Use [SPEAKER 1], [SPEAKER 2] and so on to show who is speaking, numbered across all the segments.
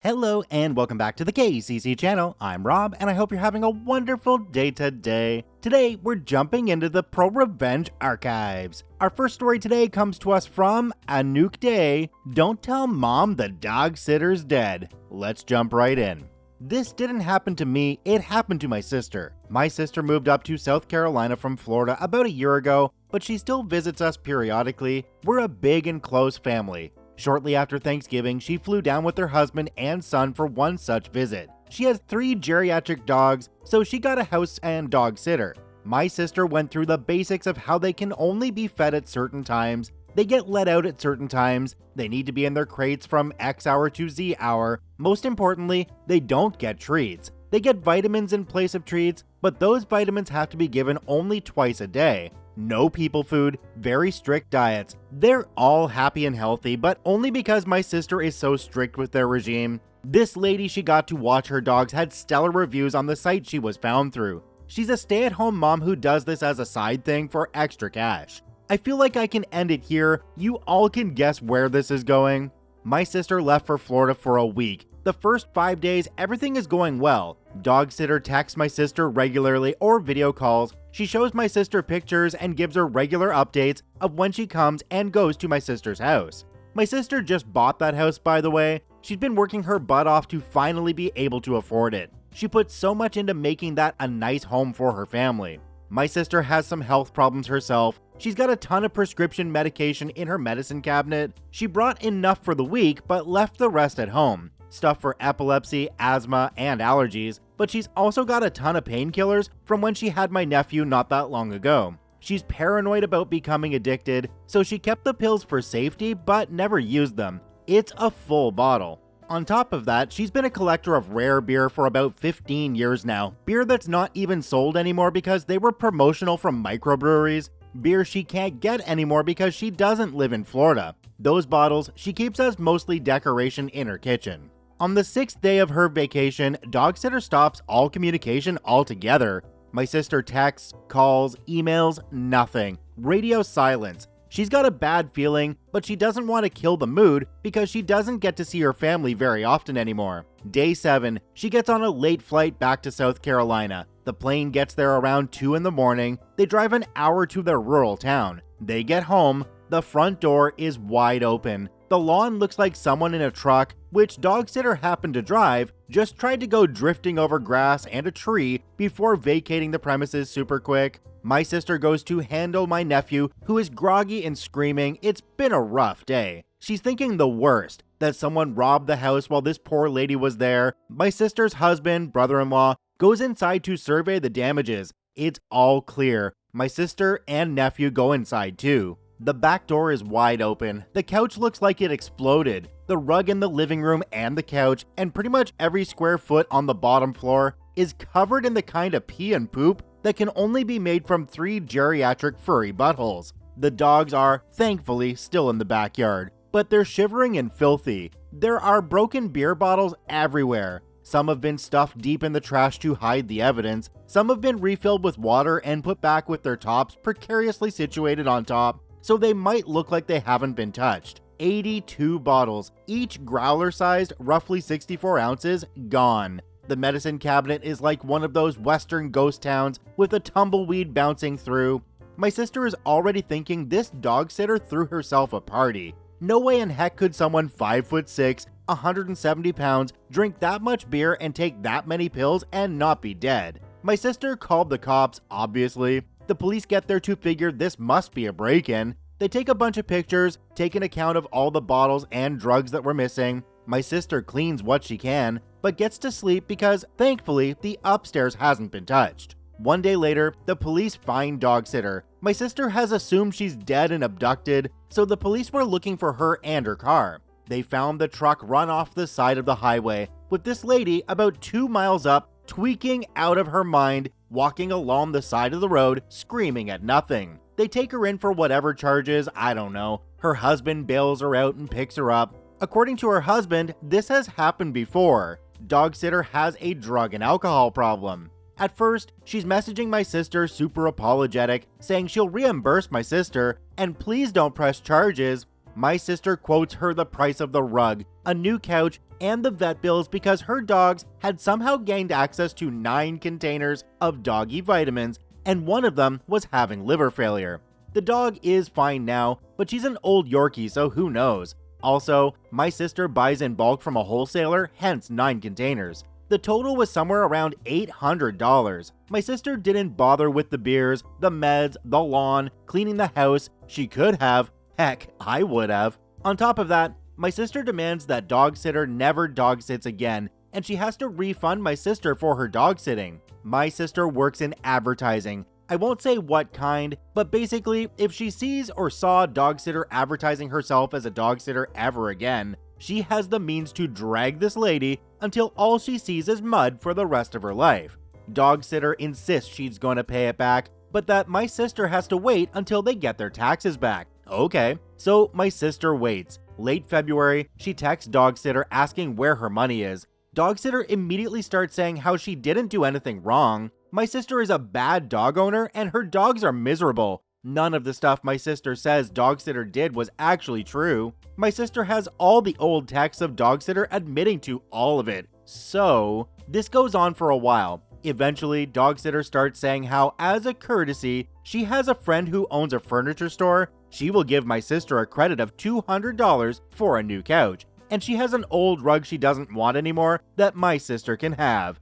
[SPEAKER 1] Hello and welcome back to the KCC channel. I'm Rob and I hope you're having a wonderful day today. Today we're jumping into the ProRevenge archives. Our first story today comes to us from Anouk Day. Don't tell mom the dog sitter's dead. Let's jump right in. This didn't happen to me, it happened to my sister. My sister moved up to South Carolina from Florida about a year ago, but she still visits us periodically. We're a big and close family. Shortly after Thanksgiving, she flew down with her husband and son for one such visit. She has 3 geriatric dogs, so she got a house and dog sitter. My sister went through the basics of how they can only be fed at certain times, they get let out at certain times, they need to be in their crates from X hour to Z hour. Most importantly, they don't get treats. They get vitamins in place of treats, but those vitamins have to be given only twice a day. No people food, very strict diets. They're all happy and healthy, but only because my sister is so strict with their regime. This lady she got to watch her dogs had stellar reviews on the site she was found through. She's a stay-at-home mom who does this as a side thing for extra cash. I feel like I can end it here. You all can guess where this is going. My sister left for Florida for a week. The first 5 days, everything is going well. Dog sitter texts my sister regularly or video calls. She shows my sister pictures and gives her regular updates of when she comes and goes to my sister's house. My sister just bought that house, by the way. She'd been working her butt off to finally be able to afford it. She put so much into making that a nice home for her family. My sister has some health problems herself. She's got a ton of prescription medication in her medicine cabinet. She brought enough for the week, but left the rest at home. Stuff for epilepsy, asthma, and allergies, but she's also got a ton of painkillers from when she had my nephew not that long ago. She's paranoid about becoming addicted, so she kept the pills for safety but never used them. It's a full bottle. On top of that, she's been a collector of rare beer for about 15 years now. Beer that's not even sold anymore because they were promotional from microbreweries. Beer she can't get anymore because she doesn't live in Florida. Those bottles she keeps as mostly decoration in her kitchen. On the 6th day of her vacation, dog sitter stops all communication altogether. My sister texts, calls, emails, nothing. Radio silence. She's got a bad feeling, but she doesn't want to kill the mood because she doesn't get to see her family very often anymore. Day 7, she gets on a late flight back to South Carolina. The plane gets there around 2 in the morning. They drive an hour to their rural town. They get home. The front door is wide open. The lawn looks like someone in a truck, which dog sitter happened to drive, just tried to go drifting over grass and a tree before vacating the premises super quick. My sister goes to handle my nephew, who is groggy and screaming. It's been a rough day. She's thinking the worst, that someone robbed the house while this poor lady was there. My sister's husband, brother-in-law, goes inside to survey the damages. It's all clear. My sister and nephew go inside too. The back door is wide open. The couch looks like it exploded. The rug in the living room and the couch, and pretty much every square foot on the bottom floor, is covered in the kind of pee and poop that can only be made from 3 geriatric furry buttholes. The dogs are, thankfully, still in the backyard, but they're shivering and filthy. There are broken beer bottles everywhere. Some have been stuffed deep in the trash to hide the evidence. Some have been refilled with water and put back with their tops precariously situated on top, so they might look like they haven't been touched. 82 bottles, each growler-sized, roughly 64 ounces, gone. The medicine cabinet is like one of those western ghost towns with a tumbleweed bouncing through. My sister is already thinking this dog sitter threw herself a party. No way in heck could someone 5'6", 170 pounds, drink that much beer and take that many pills and not be dead. My sister called the cops, obviously. The police get there to figure this must be a break-in. They take a bunch of pictures, take an account of all the bottles and drugs that were missing. My sister cleans what she can, but gets to sleep because, thankfully, the upstairs hasn't been touched. One day later, the police find dog sitter. My sister has assumed she's dead and abducted, so the police were looking for her and her car. They found the truck run off the side of the highway, with this lady about 2 miles up, tweaking out of her mind, walking along the side of the road, screaming at nothing. They take her in for whatever charges, I don't know. Her husband bails her out and picks her up. According to her husband, this has happened before. Dog sitter has a drug and alcohol problem. At first, she's messaging my sister super apologetic, saying she'll reimburse my sister, and please don't press charges. My sister quotes her the price of the rug, a new couch, and the vet bills because her dogs had somehow gained access to 9 containers of doggy vitamins, and one of them was having liver failure. The dog is fine now, but she's an old Yorkie, so who knows. Also, my sister buys in bulk from a wholesaler, hence 9 containers. The total was somewhere around $800. My sister didn't bother with the beers, the meds, the lawn, cleaning the house. She could have. Heck, I would have. On top of that, my sister demands that dog sitter never dog sits again, and she has to refund my sister for her dog sitting. My sister works in advertising. I won't say what kind, but basically, if she sees or saw a dog sitter advertising herself as a dog sitter ever again, she has the means to drag this lady until all she sees is mud for the rest of her life. Dog sitter insists she's going to pay it back, but that my sister has to wait until they get their taxes back. Okay, so my sister waits. Late February, she texts dog sitter asking where her money is. Dog sitter immediately starts saying how she didn't do anything wrong. My sister is a bad dog owner and her dogs are miserable. None of the stuff my sister says dog sitter did was actually true. My sister has all the old texts of dog sitter admitting to all of it. So, this goes on for a while. Eventually, dog sitter starts saying how, as a courtesy, she has a friend who owns a furniture store. She will give my sister a credit of $200 for a new couch. And she has an old rug she doesn't want anymore that my sister can have.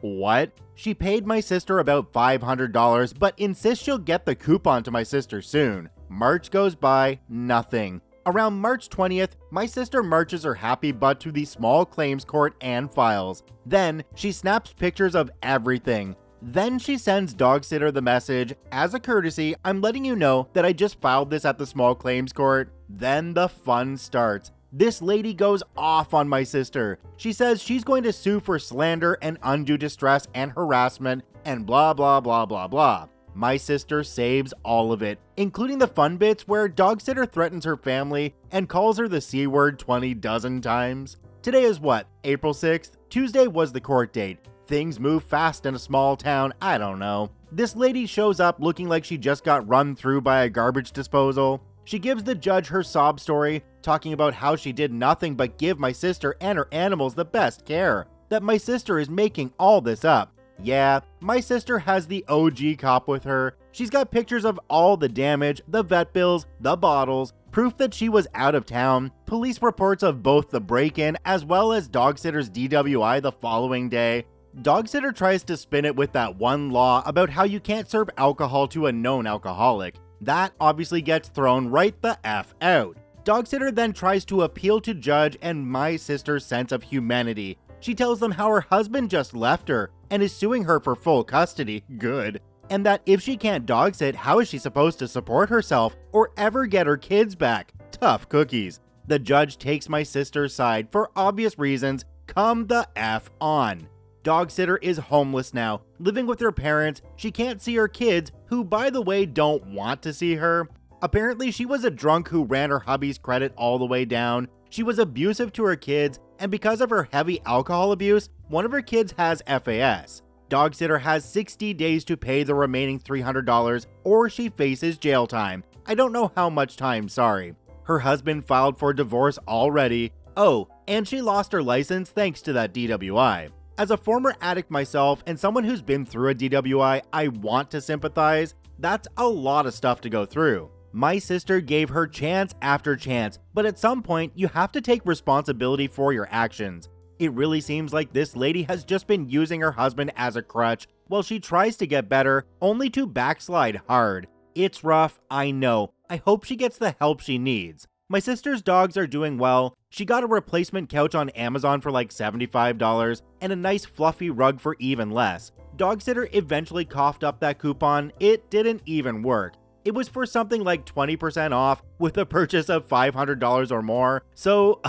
[SPEAKER 1] What? She paid my sister about $500, but insists she'll get the coupon to my sister soon. March goes by, nothing. Around March 20th, my sister marches her happy butt to the small claims court and files. Then, she snaps pictures of everything. Then she sends dog sitter the message, as a courtesy, I'm letting you know that I just filed this at the small claims court. Then the fun starts. This lady goes off on my sister. She says she's going to sue for slander and undue distress and harassment and blah blah blah blah blah. My sister saves all of it, including the fun bits where dog sitter threatens her family and calls her the C word 20 dozen times. Today is what, April 6th? Tuesday was the court date. Things move fast in a small town, I don't know. This lady shows up looking like she just got run through by a garbage disposal. She gives the judge her sob story, talking about how she did nothing but give my sister and her animals the best care, that my sister is making all this up. Yeah, my sister has the OG cop with her. She's got pictures of all the damage, the vet bills, the bottles, proof that she was out of town, police reports of both the break-in as well as dog sitter's DWI the following day. Dog sitter tries to spin it with that one law about how you can't serve alcohol to a known alcoholic. That obviously gets thrown right the F out. Dog sitter then tries to appeal to judge and my sister's sense of humanity. She tells them how her husband just left her and is suing her for full custody. Good. And that if she can't dog sit, how is she supposed to support herself or ever get her kids back? Tough cookies. The judge takes my sister's side for obvious reasons. Come the F on. Dog sitter is homeless now, living with her parents. She can't see her kids, who by the way don't want to see her. Apparently she was a drunk who ran her hubby's credit all the way down. She was abusive to her kids, and because of her heavy alcohol abuse, one of her kids has FAS. Dog sitter has 60 days to pay the remaining $300 or she faces jail time. I don't know how much time, sorry. Her husband filed for divorce already. Oh, and she lost her license thanks to that DWI. As a former addict myself and someone who's been through a DWI, I want to sympathize. That's a lot of stuff to go through. My sister gave her chance after chance, but at some point you have to take responsibility for your actions. It really seems like this lady has just been using her husband as a crutch while she tries to get better, only to backslide hard. It's rough, I know. I hope she gets the help she needs. My sister's dogs are doing well. She got a replacement couch on Amazon for like $75 and a nice fluffy rug for even less. Dog sitter eventually coughed up that coupon. It didn't even work. It was for something like 20% off with a purchase of $500 or more. So,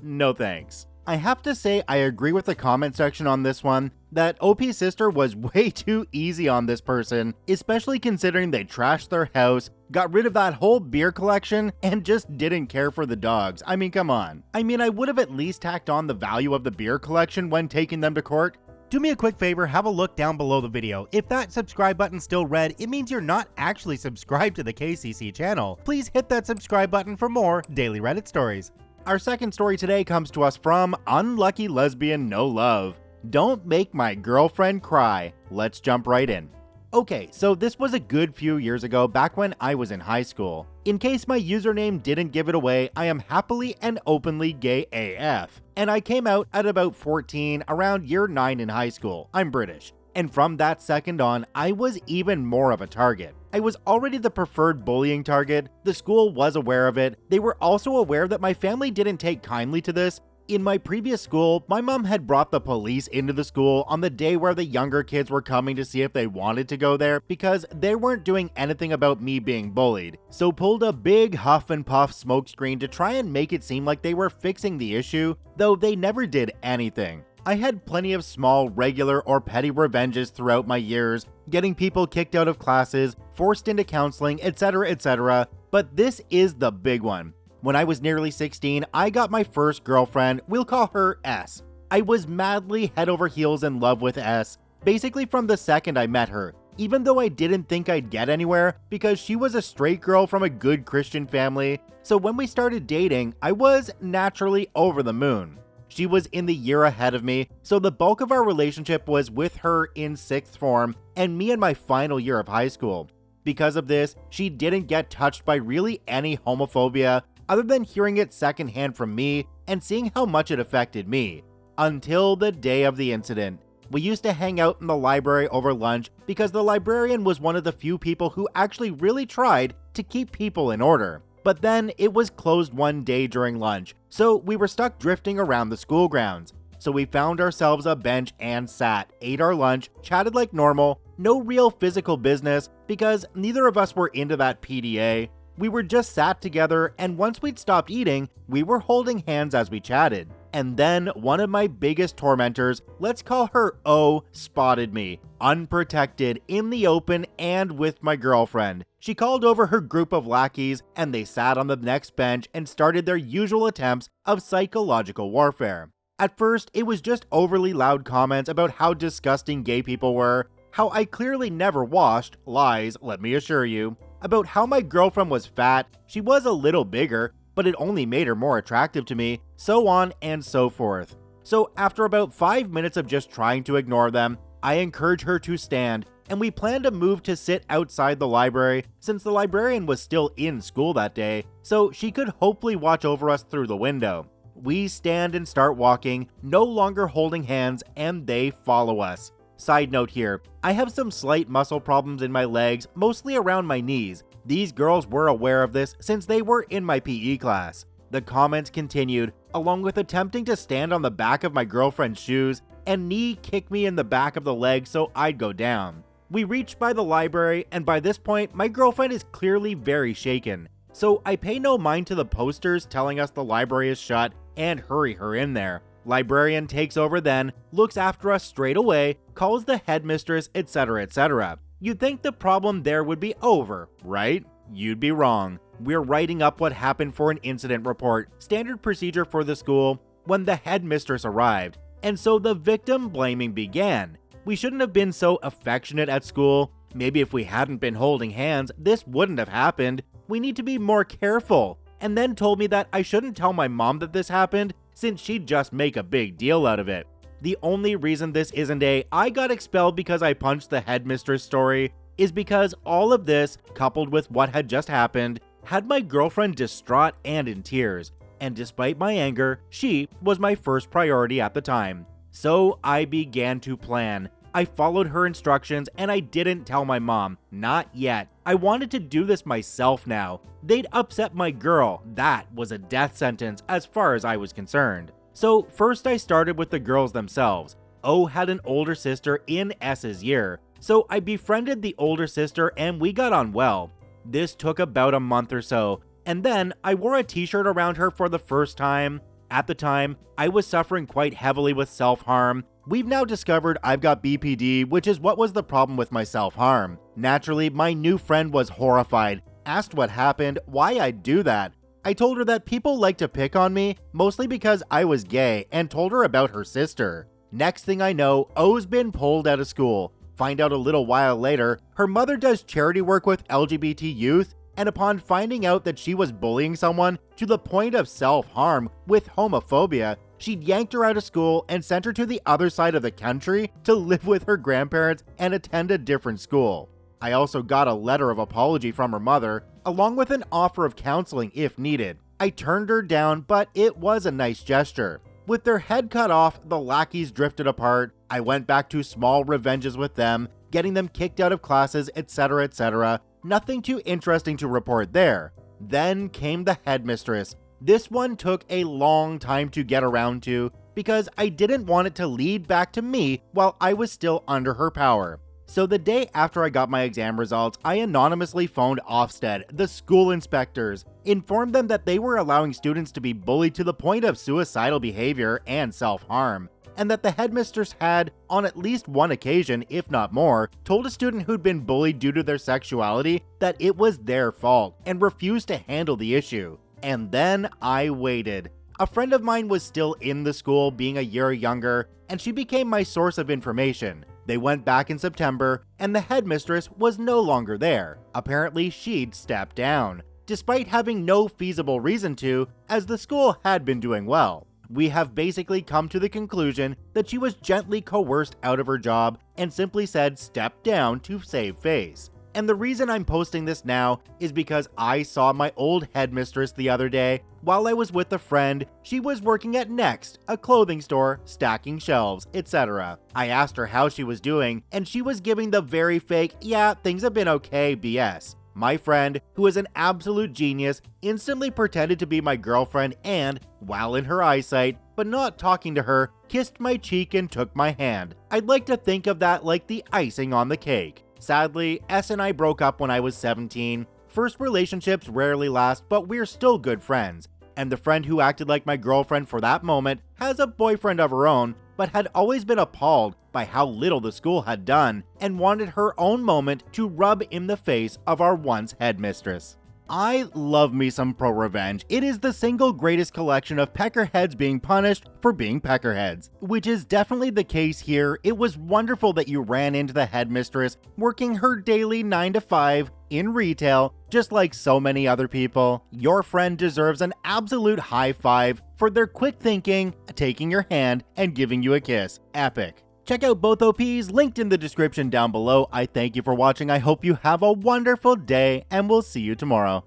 [SPEAKER 1] no thanks. I have to say I agree with the comment section on this one, that OP's sister was way too easy on this person, especially considering they trashed their house, got rid of that whole beer collection, and just didn't care for the dogs. I mean, come on. I would have at least tacked on the value of the beer collection when taking them to court. Do me a quick favor, have a look down below the video. If that subscribe button's still red, it means you're not actually subscribed to the KCC channel. Please hit that subscribe button for more daily Reddit stories. Our second story today comes to us from Unlucky Lesbian No Love. Don't make my girlfriend cry. Let's jump right in. Okay, so this was a good few years ago, back when I was in high school. In case my username didn't give it away, I am happily and openly gay AF. And I came out at about 14, around year 9 in high school. I'm British. And from that second on, I was even more of a target. I was already the preferred bullying target. The school was aware of it. They were also aware that my family didn't take kindly to this. In my previous school, my mom had brought the police into the school on the day where the younger kids were coming to see if they wanted to go there because they weren't doing anything about me being bullied. So pulled a big huff and puff smokescreen to try and make it seem like they were fixing the issue, though they never did anything. I had plenty of small, regular, or petty revenges throughout my years, getting people kicked out of classes, forced into counseling, etc., but this is the big one. When I was nearly 16, I got my first girlfriend. We'll call her S. I was madly head over heels in love with S, basically from the second I met her, even though I didn't think I'd get anywhere because she was a straight girl from a good Christian family. So when we started dating, I was naturally over the moon. She was in the year ahead of me, so the bulk of our relationship was with her in 6th form and me in my final year of high school. Because of this, she didn't get touched by really any homophobia other than hearing it secondhand from me and seeing how much it affected me. Until the day of the incident. We used to hang out in the library over lunch because the librarian was one of the few people who actually really tried to keep people in order. But then it was closed one day during lunch, so we were stuck drifting around the school grounds. So we found ourselves a bench and sat, ate our lunch, chatted like normal, no real physical business because neither of us were into that PDA. We were just sat together, and once we'd stopped eating, we were holding hands as we chatted. And then one of my biggest tormentors, let's call her O, spotted me, unprotected, in the open, and with my girlfriend. She called over her group of lackeys, and they sat on the next bench and started their usual attempts of psychological warfare. At first, it was just overly loud comments about how disgusting gay people were, how I clearly never washed, lies, let me assure you, about how my girlfriend was fat, she was a little bigger, but it only made her more attractive to me, so on and so forth. So after about 5 minutes of just trying to ignore them, I encouraged her to stand, and we planned to move to sit outside the library since the librarian was still in school that day, so she could hopefully watch over us through the window. We stand and start walking, no longer holding hands, and they follow us. Side note here, I have some slight muscle problems in my legs, mostly around my knees. These girls were aware of this since they were in my PE class. The comments continued, along with attempting to stand on the back of my girlfriend's shoes and knee kick me in the back of the leg so I'd go down. We reached by the library, and by this point, my girlfriend is clearly very shaken. So I pay no mind to the posters telling us the library is shut and hurry her in there. Librarian takes over then, looks after us straight away, calls the headmistress, etc. You'd think the problem there would be over, right? You'd be wrong. We're writing up what happened for an incident report, standard procedure for the school, when the headmistress arrived, and so the victim blaming began. We shouldn't have been so affectionate at school. Maybe if we hadn't been holding hands, this wouldn't have happened. We need to be more careful. And then told me that I shouldn't tell my mom that this happened, since she'd just make a big deal out of it. The only reason this isn't a "I got expelled because I punched the headmistress" story is because all of this, coupled with what had just happened, had my girlfriend distraught and in tears. And despite my anger, she was my first priority at the time. So I began to plan. I followed her instructions and I didn't tell my mom. Not yet. I wanted to do this myself now. They'd upset my girl. That was a death sentence as far as I was concerned. So first I started with the girls themselves. O had an older sister in S's year, so I befriended the older sister and we got on well. This took about a month or so, and then I wore a t-shirt around her for the first time. At the time, I was suffering quite heavily with self-harm. We've now discovered I've got BPD, which is what was the problem with my self-harm. Naturally, my new friend was horrified, asked what happened, why I'd do that. I told her that people like to pick on me, mostly because I was gay, and told her about her sister. Next thing I know, O's been pulled out of school. Find out a little while later, her mother does charity work with LGBT youth, and upon finding out that she was bullying someone to the point of self-harm with homophobia, she yanked her out of school and sent her to the other side of the country to live with her grandparents and attend a different school. I also got a letter of apology from her mother, along with an offer of counseling if needed. I turned her down, but it was a nice gesture. With their head cut off, the lackeys drifted apart. I went back to small revenges with them, getting them kicked out of classes, etc., etc. Nothing too interesting to report there. Then came the headmistress. This one took a long time to get around to because I didn't want it to lead back to me while I was still under her power. So the day after I got my exam results, I anonymously phoned Ofsted, the school inspectors, informed them that they were allowing students to be bullied to the point of suicidal behavior and self-harm, and that the headmistress had, on at least one occasion, if not more, told a student who'd been bullied due to their sexuality that it was their fault and refused to handle the issue. And then I waited. A friend of mine was still in the school, being a year younger, and she became my source of information. They went back in September, and the headmistress was no longer there. Apparently, she'd stepped down, despite having no feasible reason to, as the school had been doing well. We have basically come to the conclusion that she was gently coerced out of her job and simply said step down to save face. And the reason I'm posting this now is because I saw my old headmistress the other day. While I was with a friend, she was working at Next, a clothing store, stacking shelves, etc. I asked her how she was doing, and she was giving the very fake, yeah, things have been okay BS. My friend, who is an absolute genius, instantly pretended to be my girlfriend and, while in her eyesight, but not talking to her, kissed my cheek and took my hand. I'd like to think of that like the icing on the cake. Sadly, S and I broke up when I was 17. First relationships rarely last, but we're still good friends. And the friend who acted like my girlfriend for that moment has a boyfriend of her own, but had always been appalled by how little the school had done and wanted her own moment to rub in the face of our once headmistress. I love me some ProRevenge. It is the single greatest collection of peckerheads being punished for being peckerheads, which is definitely the case here. It was wonderful that you ran into the headmistress working her daily 9 to 5 in retail, just like so many other people. Your friend deserves an absolute high five for their quick thinking, taking your hand, and giving you a kiss. Epic. Check out both OPs linked in the description down below. I thank you for watching. I hope you have a wonderful day, and we'll see you tomorrow.